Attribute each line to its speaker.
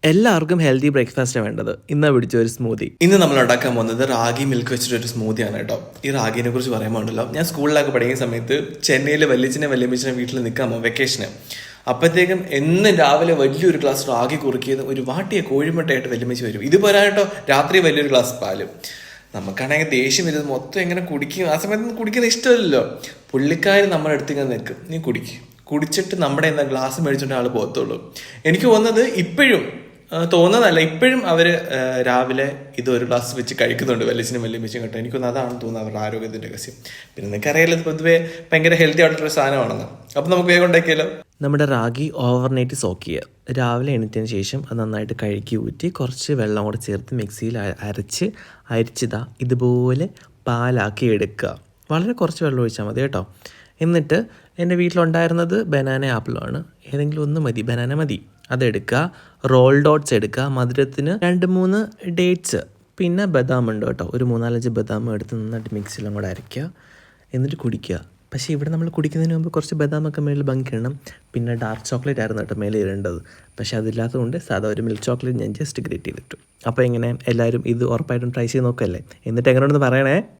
Speaker 1: എല്ലാവർക്കും healthy breakfast വേണ്ടത്. ഇന്ന് പിടിച്ച ഒരു സ്മൂതി.
Speaker 2: ഇന്ന് നമ്മൾ ഉണ്ടാക്കാൻ പോകുന്നത് റാഗി മിൽക്ക് വെച്ചിട്ടൊരു സ്മൂത്തിയാണ് കേട്ടോ. ഈ റാഗിനെ കുറിച്ച് പറയുമ്പോൾ ഉണ്ടല്ലോ, ഞാൻ സ്കൂളിലൊക്കെ പഠിക്കുന്ന സമയത്ത് ചെന്നൈയിൽ വല്യമ്മച്ചിനെ വീട്ടിൽ നിൽക്കാൻ പോകും വെക്കേഷന്. അപ്പോഴത്തേക്കും എന്നും രാവിലെ വലിയൊരു ഗ്ലാസ് റാഗി കുറുക്കിയത് ഒരു വാട്ടിയ കോഴിമുട്ടയായിട്ട് വല്യമ്മച്ചി വരും. ഇത് പോരാട്ടോ രാത്രി വലിയൊരു ഗ്ലാസ് പാലും. നമുക്കാണെങ്കിൽ ദേഷ്യം വരുന്നത് മൊത്തം എങ്ങനെ കുടിക്കും. ആ സമയത്ത് കുടിക്കുന്നത് ഇഷ്ടമല്ലല്ലോ. പുള്ളിക്കാർ നമ്മുടെ അടുത്ത് ഇങ്ങനെ നിൽക്കും, നീ കുടിച്ചിട്ട് നമ്മുടെ എന്താ ഗ്ലാസ് മേടിച്ചിട്ട് ആൾ പോകത്തുള്ളൂ. എനിക്ക് തോന്നുന്നത് തോന്നുന്നതല്ല, ഇപ്പോഴും അവർ രാവിലെ ഇത് ഒരു ഗ്ലാസ് വെച്ച് കഴിക്കുന്നുണ്ട് വല്യമ്മച്ചും കേട്ടോ. എനിക്കൊന്നും അതാണെന്ന് തോന്നുന്നത് അവരുടെ ആരോഗ്യത്തിൻ്റെ രഹസ്യം. പിന്നെ നിങ്ങൾക്ക് അറിയാലോ, പൊതുവേ ഭയങ്കര ഹെൽത്തി ആയിട്ടുള്ള സാധനമാണെന്ന്. അപ്പം നമുക്ക് വേഗം ഉണ്ടാക്കിയാലോ.
Speaker 1: നമ്മുടെ റാഗി ഓവർനൈറ്റ് സോക്ക് ചെയ്യുക. രാവിലെ എണീറ്റതിന് ശേഷം അത് നന്നായിട്ട് കഴുകി ഊറ്റി കുറച്ച് വെള്ളം കൂടെ ചേർത്ത് മിക്സിയിൽ അരിച്ചിതാ ഇതുപോലെ പാലാക്കി എടുക്കുക. വളരെ കുറച്ച് വെള്ളം ഒഴിച്ചാൽ മതി കേട്ടോ. എന്നിട്ട് എൻ്റെ വീട്ടിലുണ്ടായിരുന്നത് ബനാന ആപ്പിളാണ്. ഏതെങ്കിലും ഒന്ന് മതി, ബനാന മതി. അതെടുക്കുക. റോൾ ഡോട്ട്സ് എടുക്കുക. മധുരത്തിന് 2-3 ഡേറ്റ്സ്, പിന്നെ ബദാം ഉണ്ട് കേട്ടോ. ഒരു 3-4 ബദാം എടുത്ത് നന്നായിട്ട് മിക്സിയിലും കൂടെ അരയ്ക്കുക. എന്നിട്ട് കുടിക്കുക. പക്ഷേ ഇവിടെ നമ്മൾ കുടിക്കുന്നതിന് മുമ്പ് കുറച്ച് ബദാമൊക്കെ മേളിൽ ഭംഗിക്കണം. പിന്നെ ഡാർക്ക് ചോക്ലേറ്റ് ആയിരുന്നു കേട്ടോ മേലെ ഇടേണ്ടത്. പക്ഷേ അതില്ലാത്തതുകൊണ്ട് സാധാ ഒരു മിൽക്ക് ചോക്ലേറ്റ് ഞാൻ ജസ്റ്റ് ഗ്രേറ്റ് ചെയ്തിട്ടു. അപ്പോൾ എങ്ങനെ എല്ലാവരും ഇത് ഉറപ്പായിട്ടും ട്രൈ ചെയ്ത് നോക്കല്ലേ. എന്നിട്ട് എങ്ങനെയുണ്ടെന്ന് പറയണേ.